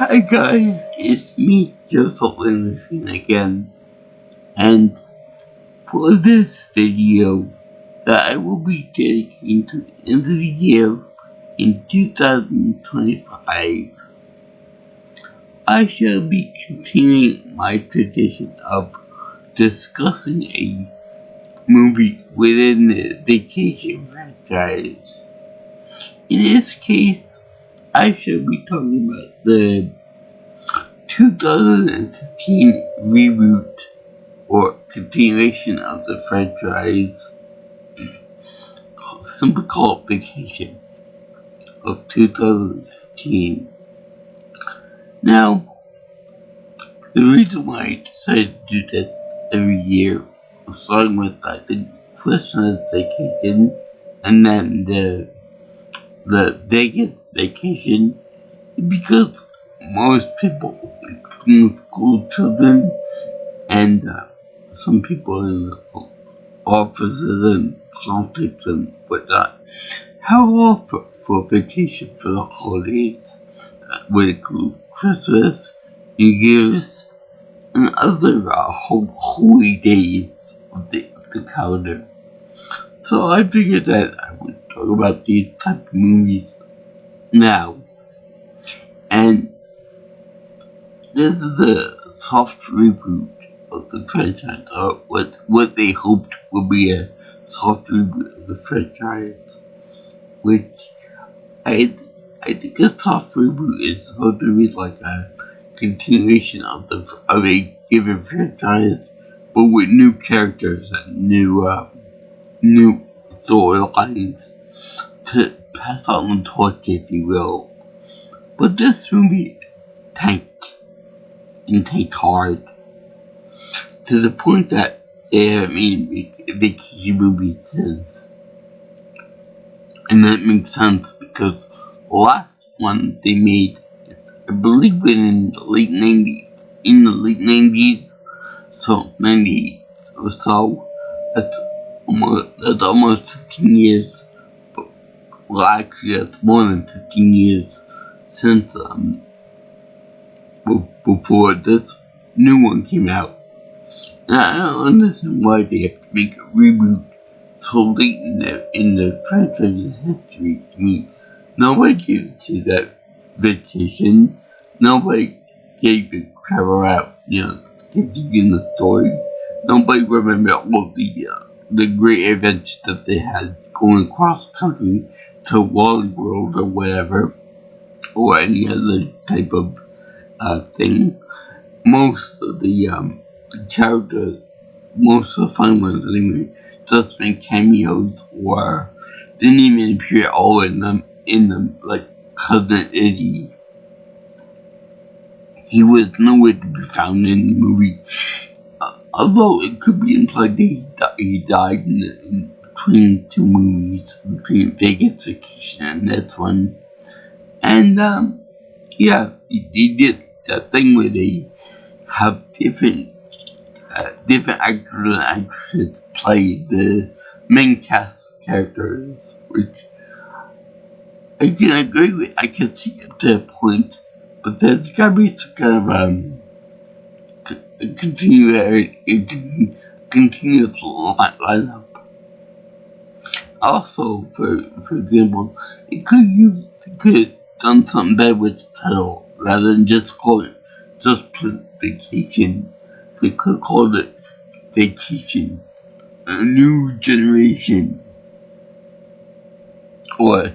Hi guys, it's me, Joseph Anderson again, and for this video that I will be dedicating to the end of the year in 2025, I shall be continuing my tradition of discussing a movie within the Vacation franchise. In this case, I shall be talking about the 2015 reboot or continuation of the franchise, simply called Vacation, of 2015. Now, the reason why I decided to do that every year, starting with the Christmas Vacation and then the Vegas Vacation, is because most people, including school children and some people in the offices and politics and whatnot, have offered for vacation for the holidays, would include Christmas, New Year's, and other holy days of the calendar. So I figured that I would talk about these type of movies now. And this is a soft reboot of the franchise, or what they hoped would be a soft reboot of the franchise, which I think a soft reboot is supposed to be like a continuation of a given franchise, but with new characters and new storylines to pass on the torch, if you will. But this movie tanked hard to the point that they haven't made a vacation movie since. And that makes sense because the last one they made, I believe in the late 90s, so 98 or so. That's almost 15 years. Well, actually, that's more than 15 years since before this new one came out. And I don't understand why they have to make a reboot so late in the franchise's history. I mean, nobody gave you that vacation. Nobody gave a crap about, continuing the story. Nobody remembered all the great events that they had going across country to Wally World or whatever, or any other type of thing. Most of the characters, most of the fun ones anyway, just made cameos or didn't even appear at all in them, like Cousin Eddie. He was nowhere to be found in the movie, although it could be implied that he died in between two movies, between Vegas Vacation and this one. And yeah, he did that thing where they have different actors and actresses play the main cast characters, which I can agree with. I can see up to a point, but there's gotta be some kind of continuous lineup. Also, for example, they could have done something better with the title rather than just call it Vacation. They could have called it Vacation, a New Generation, or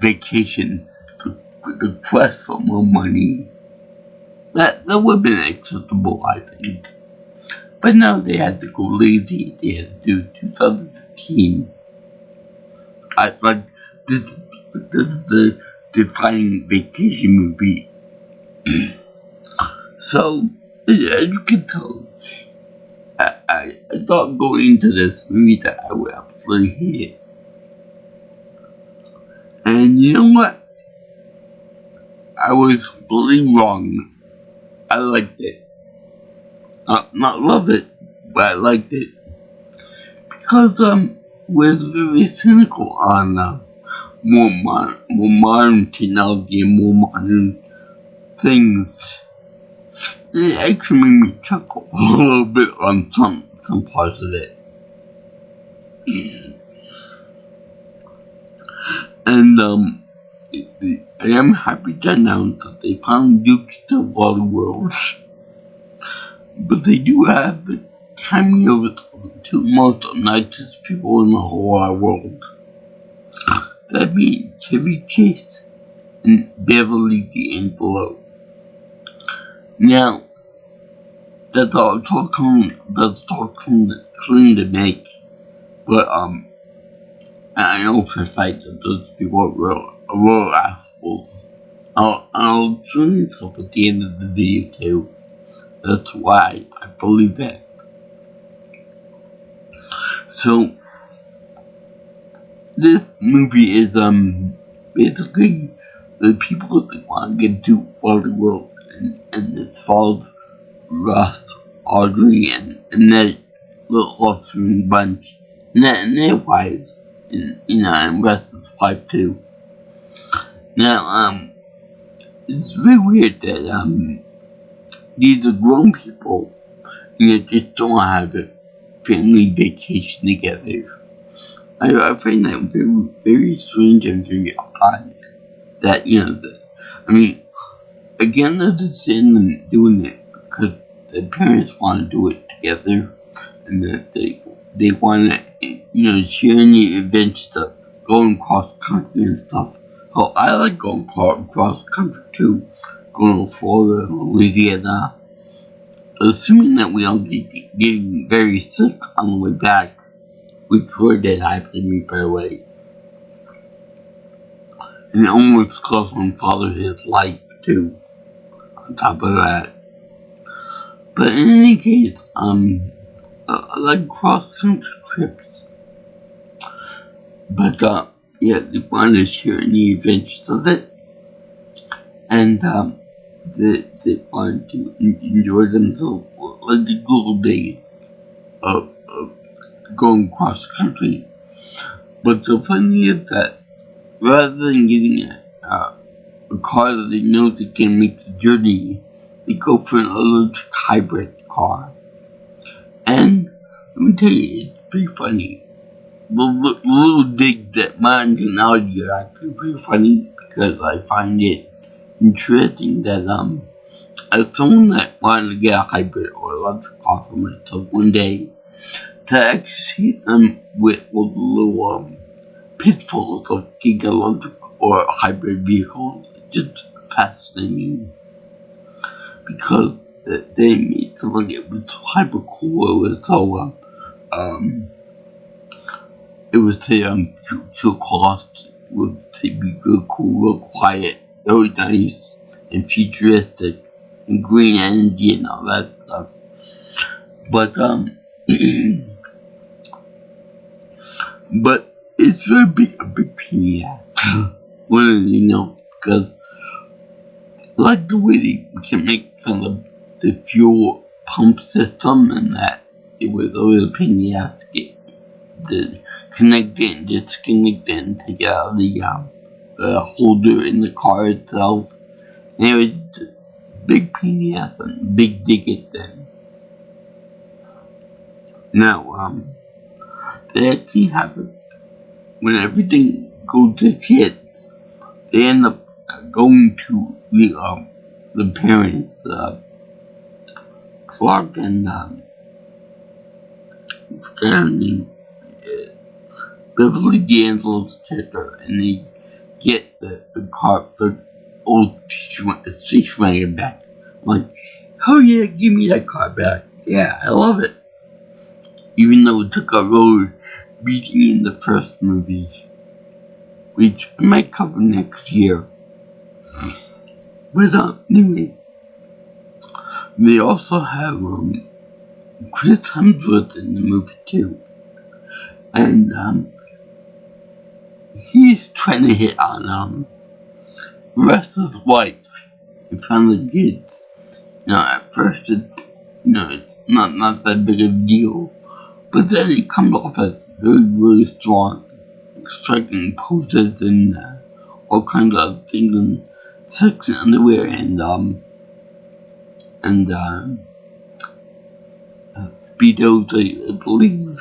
Vacation, the quest for more money. That would have been acceptable, I think. But now they had to go lazy. They had to do 2015. This is the defining vacation movie. So, as you can tell, I thought going into this movie that I would absolutely hate it. And you know what? I was completely wrong. I liked it. Not love it, but I liked it. Because was very cynical on more modern technology and more modern things. It actually made me chuckle a little bit on some parts of it. And I am happy to announce that they finally do get to Water Worlds. But they do have the cameo of the two most nicest people in the whole wide world. That being Chevy Chase and Beverly D'Angelo. Now, that's all clean to make. But I know for a fact that those people are real assholes. I'll join this up at the end of the video too. That's why I believe that. So, this movie is basically the people that want to get to Waterworld, and it follows Russ, Audrey, and that little offspring bunch, and their wives, and Russ's wife too. Now, it's very weird that these are grown people, and they just don't have a family vacation together. I find that very, very strange and very odd. That, again, I understand them doing it because the parents want to do it together, and that they want to, share any events stuff, going cross country and stuff. Oh, I like going cross country too, going to Florida, Louisiana. Assuming that we don't get getting very sick on the way back, which really did happen to me, by the way. And it almost cost my father his life, too, on top of that. But in any case, I like cross-country trips. But, they wanted to share any adventures of it. And, they wanted to enjoy themselves like the good old days of going cross country. But the funny is that rather than getting a car that they know they can make the journey, they go for an electric hybrid car. And let me tell you, it's pretty funny. The little digs at modern technology are actually pretty funny because I find it interesting that as someone that wanted to get a hybrid or electric car for myself one day, to actually see them with the little pitfalls of getting electric or hybrid vehicles, just fascinating. Because they made something that was so hyper cool, it was so it would say so cost, would say be real cool, real quiet, very nice and futuristic and green energy and all that stuff. But but it's a big pain in the ass. Because I like the way they can make fun of the fuel pump system and that it was always a pain in the ass to get the connect it and disconnect it and take it out of the holder in the car itself. And it was a big pain in the ass and big dig then. Now, they actually have it when everything goes to shit. They end up going to the parents, Clark and Beverly D'Angelo's character, and they get the car, the old station wagon back. I'm like, oh yeah, give me that car back. Yeah, I love it. Even though it took a road beating in the first movie, which I might cover next year. But anyway, they also have Chris Hemsworth in the movie too, and he's trying to hit on Russ's wife in front of the kids. At first it's it's not that big of a deal, but then it comes off as very, really strong, striking poses and all kinds of things, and sexy underwear and speedos, I believe.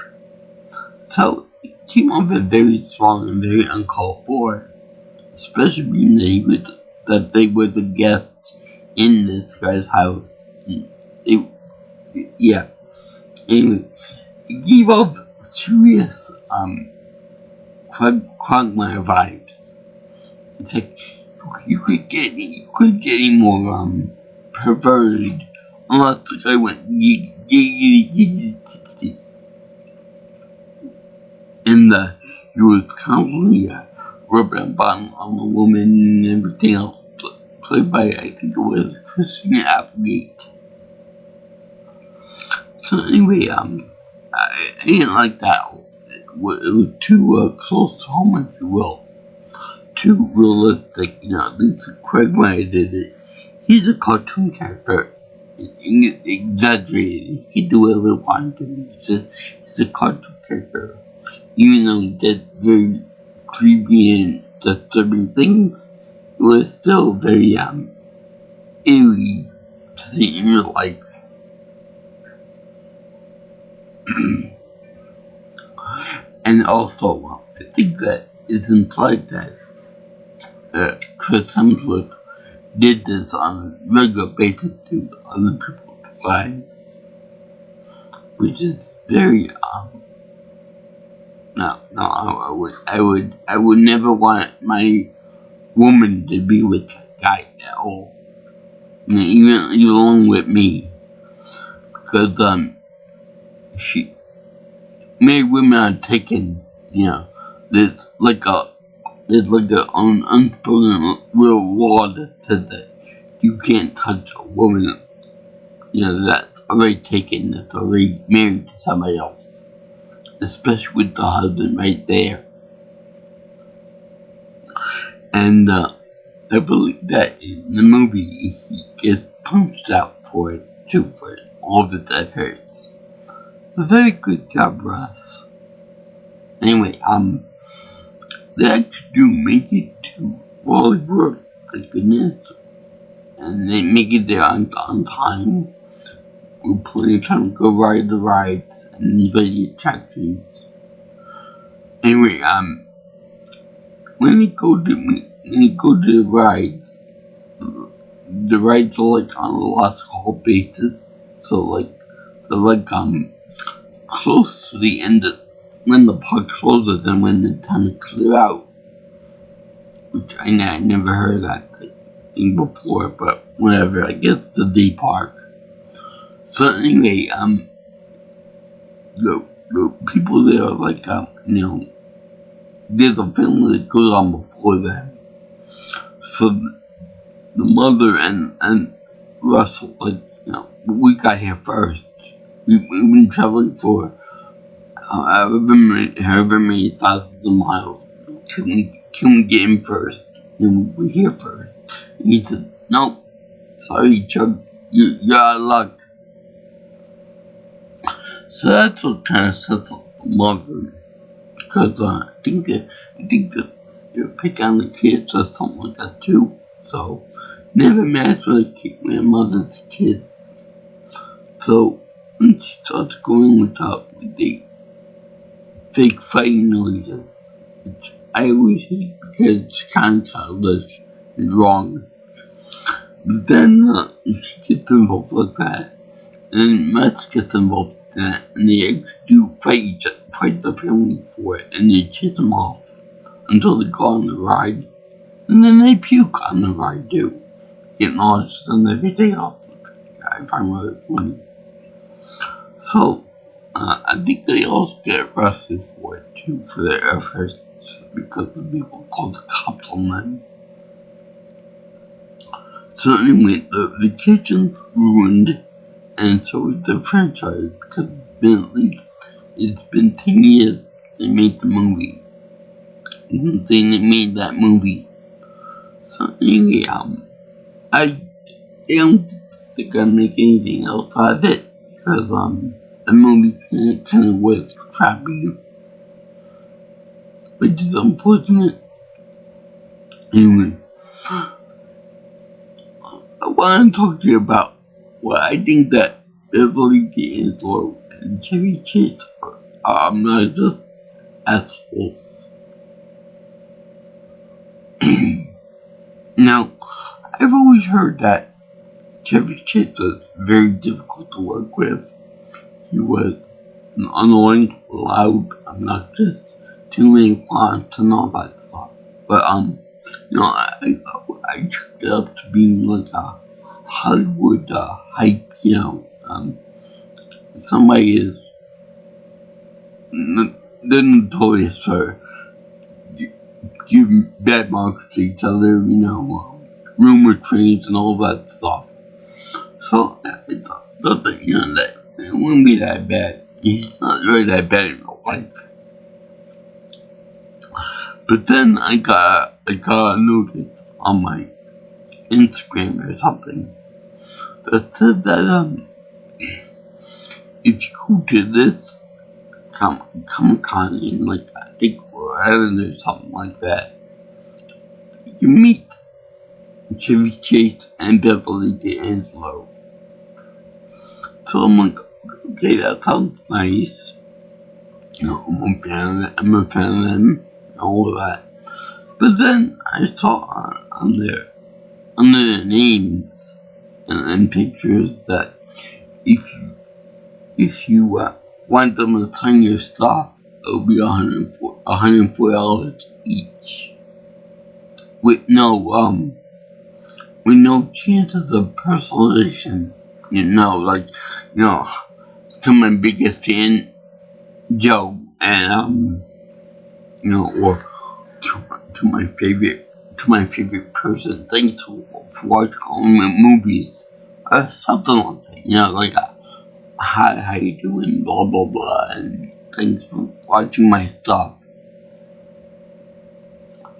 So it came off as very strong and very uncalled for, especially being that they were the guests in this guy's house. Yeah. Anyway, it gave off serious Quagmire vibes. It's like you could get any more perverted unless the guy went giggity and he was constantly rubbing a bottom on the woman and everything else, played by, I think it was Christina Applegate. So anyway, I didn't like that. It was too close to home, if you will. Too realistic, at least Quagmire did it. He's a cartoon character. Exaggerated. He can do whatever he wants to. He's a cartoon character. Even though he did very creepy and disturbing things, it was still very eerie to see in real life. And also, I think that it's implied that Chris Hemsworth did this on a regular basis to other people's lives, which is very no, I would never want my woman to be with that guy at all. I mean, even along with me, because many women are taken, there's like an unspoken real law that said that you can't touch a woman, that's already taken, that's already married to somebody else, especially with the husband right there. And I believe that in the movie he gets punched out for it too, for all of its efforts. A very good job, Russ. Anyway, they actually do make it to Wally World, thank goodness. And they make it there on time. With plenty of time to go ride the rides and enjoy the attractions. Anyway, when you go to the rides are like on a last call basis. So they're close to the end of when the park closes and when it's time to clear out. Which I never heard that thing before, but whatever, I guess it's a day park. So anyway, the people there are there's a family that goes on before them. So the mother and Russell, we got here first. We've been traveling for however many thousands of miles. Can we get in first? And we're here first. And he said, nope, sorry, Chuck, you're out of luck. So that's what kind of sets up the mother. Because I think that they're picking on the kids or something like that too. So never mess with my mother's kids. So when she starts going with the fake fighting noises, which I always hate because it's kind of childish and wrong. But then she gets involved like that, and then Max gets involved in that, and they actually do fight the family for it, and they chase them off until they go on the ride, and then they puke on the ride too, get nauseous and everything else. I find really funny. So I think they also get arrested for it too, for their efforts, because the people called the cops on them. So anyway, the kitchen's ruined, and so is the franchise, because it's been 10 years since they made the movie. They made that movie. So anyway, I don't think I make anything else out of it, because the movie kind of was crappy, which is unfortunate. Anyway, I want to talk to you about what I think that Beverly D'Angelo and Chevy Chase are not just assholes. Now, I've always heard that Chevy Chase was very difficult to work with. He was annoying, loud, obnoxious, too many fonts and all that stuff. But I took it up to being like a Hollywood hype. Somebody is they're notorious for giving bad marks to each other. Rumor trains and all that stuff. So I thought that that it wouldn't be that bad. He's not really that bad in real life. But then I got a notice on my Instagram or something that said that if you go to this Comic-Con in I think Rhode Island or something like that, you meet Chevy Chase and Beverly D'Angelo. So I'm like, okay, that sounds nice. I'm a fan of them and all of that. But then I saw on their names and pictures that if you want them to sign your stuff, it'll be $104 each. With no chances of personalization. To my biggest fan, Joe, and or to my favorite person. Thanks for watching movies, something like that. How you doing? Blah blah blah, and thanks for watching my stuff.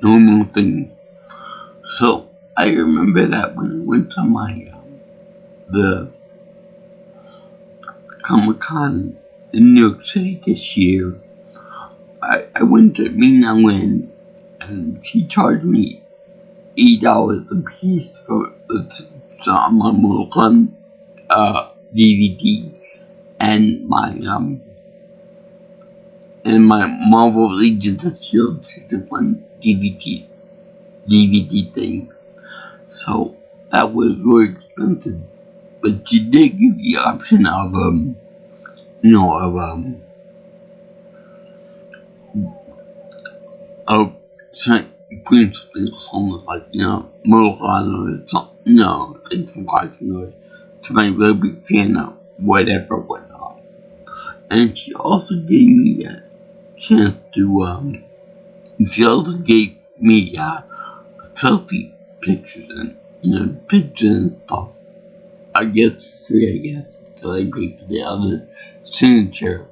Normal things. So I remember that when I went to my the Comic-Con in New York City this year, I went to Mina Lynn, and she charged me $8 a piece for my Mortal DVD and my Marvel Legends of S.H.I.E.L.D. Season 1 DVD thing. So that was really expensive. But she did give the option of putting something like, Mortal Kombat or something, thanks for watching to my really big fan of whatnot. And she also gave me a chance to, selfie pictures and pictures and stuff. I guess free, because I paid for the other signature.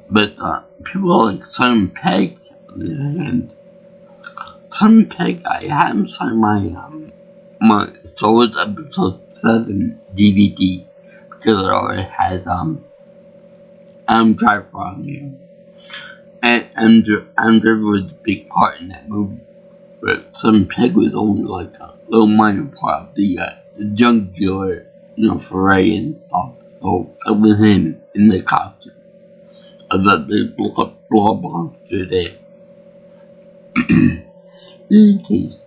But people like Simon Pegg, on the other hand, Simon Pegg, I had him sign my Star Wars Episode 7 DVD because it already has Adam Driver on there. And Adam Driver was a big part in that movie, but Simon Pegg was only like a little minor part of the junk dealer, for Ray and stuff. So it was him in the costume of the big blob monster there. In any case,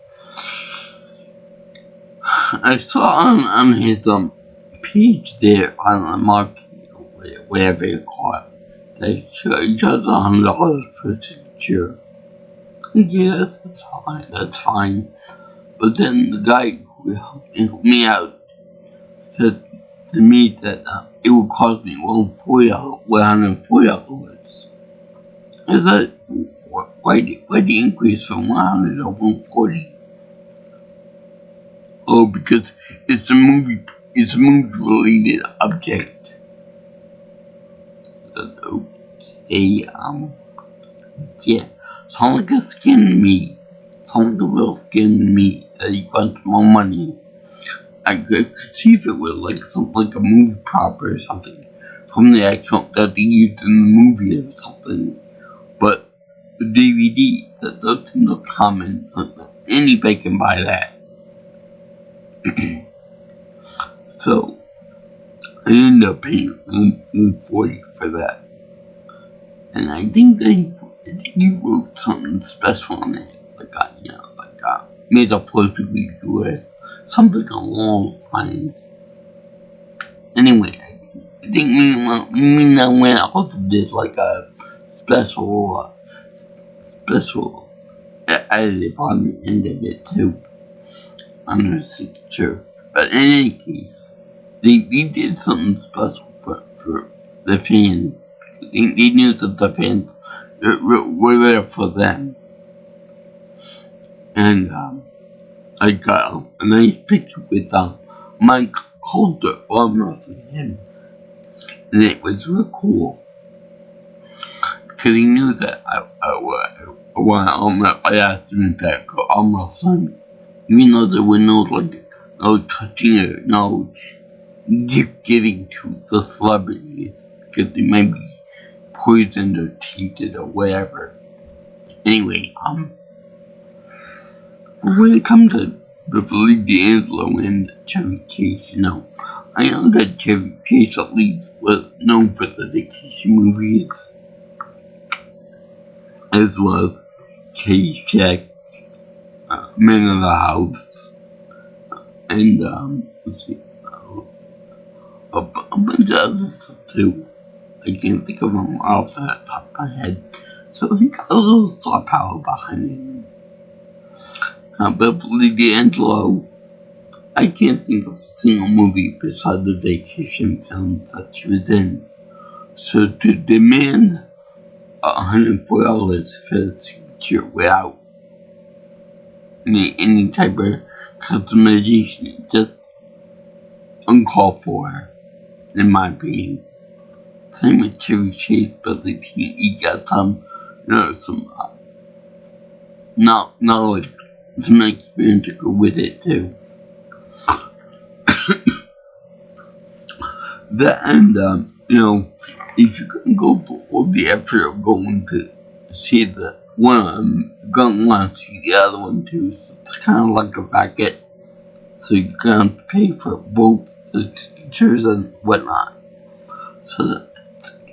I saw on his page there on marketing, whatever you call it, they charge $100 per signature. Yeah, that's fine. But then the guy who helped me out said to me that it would cost me $140. I said, why the increase from 100 to 140? Oh, because it's a movie related object. Okay, yeah. Sound like a skin meat. Sound like a real skin meat that you got more money. I could see if it was like something like a movie prop or something from the actual that they used in the movie or something. But the DVD, that's not common. Anybody can buy that. So I ended up paying $140 for that. And I think he wrote something special on it. Made a floating US, something along those lines. Anyway, I think me and Wayne also did like a special additive on the end of it too, on her signature. But in any case, they did something special for the fans. They knew that the fans were there for them. And I got a nice picture with Mike Coulter arm wrestling him. And it was real cool. Because he knew that I asked him if I could arm wrestle, even though there were no touching or no gift giving to the celebrities. Because they might be poisoned or tainted or whatever. Anyway, when it comes to Billy D'Angelo and Chevy Chase, I know that Chevy Chase at least was known for the vacation movies, as well as Caddyshack, Man of the House, and a bunch of other stuff too. I can't think of them off the top of my head, so he got a little star power behind him. But Billy D'Angelo, I can't think of a single movie besides the vacation films that she was in. So to demand $104 for the signature without any type of customization, just uncalled for, in my opinion. Same with Chevy Chase, but he got some knowledge, some experience to go with it too. If you can go for all the effort of going to see the one, you're gonna want to see the other one too. So it's kind of like a packet. So you're gonna have to pay for both the teachers and whatnot. So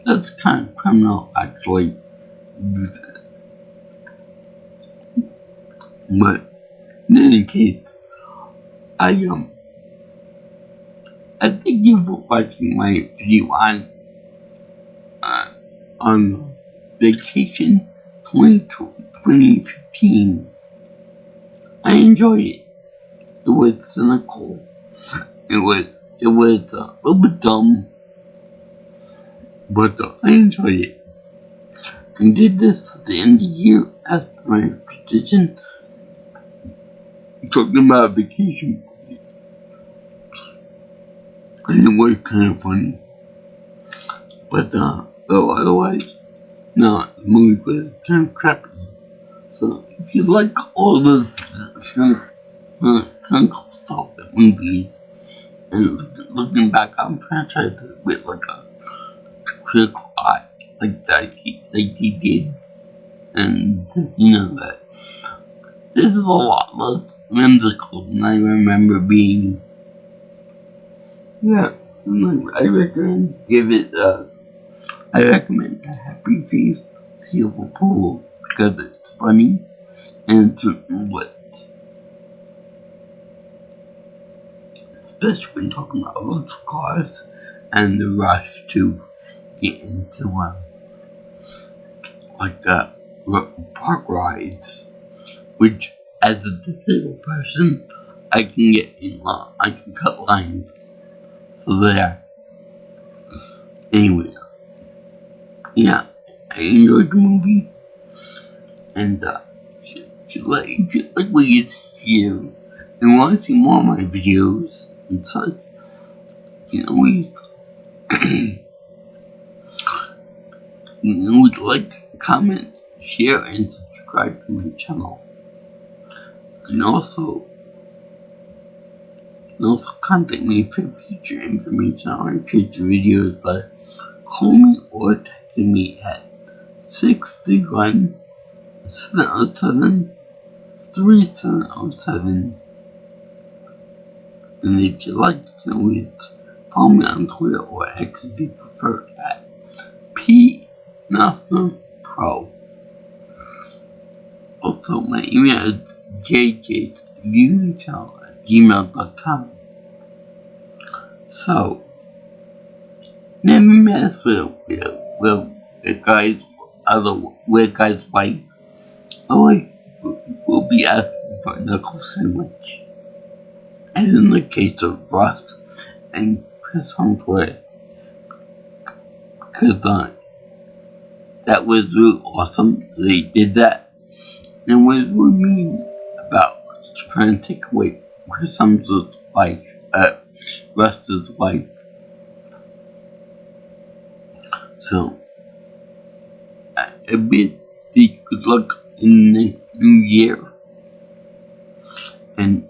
that's kind of criminal, actually. But in any case, I thank you for watching my video on vacation 2015. I enjoyed it. It was cynical. It was a little bit dumb, but I enjoyed it. I did this at the end of the year as my tradition, talking about vacation. And it was kind of funny. But otherwise, no, the movie was kind of crappy. So if you like all the cynical stuff in movies, and looking back on franchises with like a critical eye, like he did, and that this is a lot less whimsical than I remember being. Yeah, I recommend I recommend a Happy Face Silver Pool because it's funny and it's lit. Especially when talking about electric cars and the rush to get into park rides, which as a disabled person I can get in I can cut lines. So there. Anyway, yeah, I enjoyed the movie, and if you like what you hear and want to see more of my videos and such, you can always like, comment, share, and subscribe to my channel. And also contact me for future information on future videos by calling me or texting me at 631-707-3707. And if you like, you can always follow me on Twitter or X if you prefer at PNelsonPro. Also, my email is jjviewingchannel@gmail.com. So, never mess with a guy's wife. Will be asking for a knuckle sandwich. And in the case of Ross and Chris Hemsworth, because that was really awesome. They did that. And what does it mean about trying to take away Chris Hemsworth's wife, Russ's wife? So, I bid thee good luck in the new year. And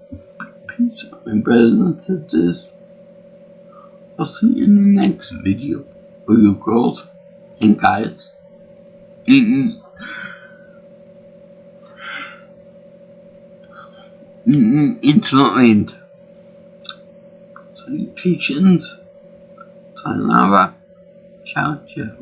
peace, my brothers and sisters. I'll see you in the next video with you girls and guys in Interland. Salutations. Sayonara. Ciao, ciao.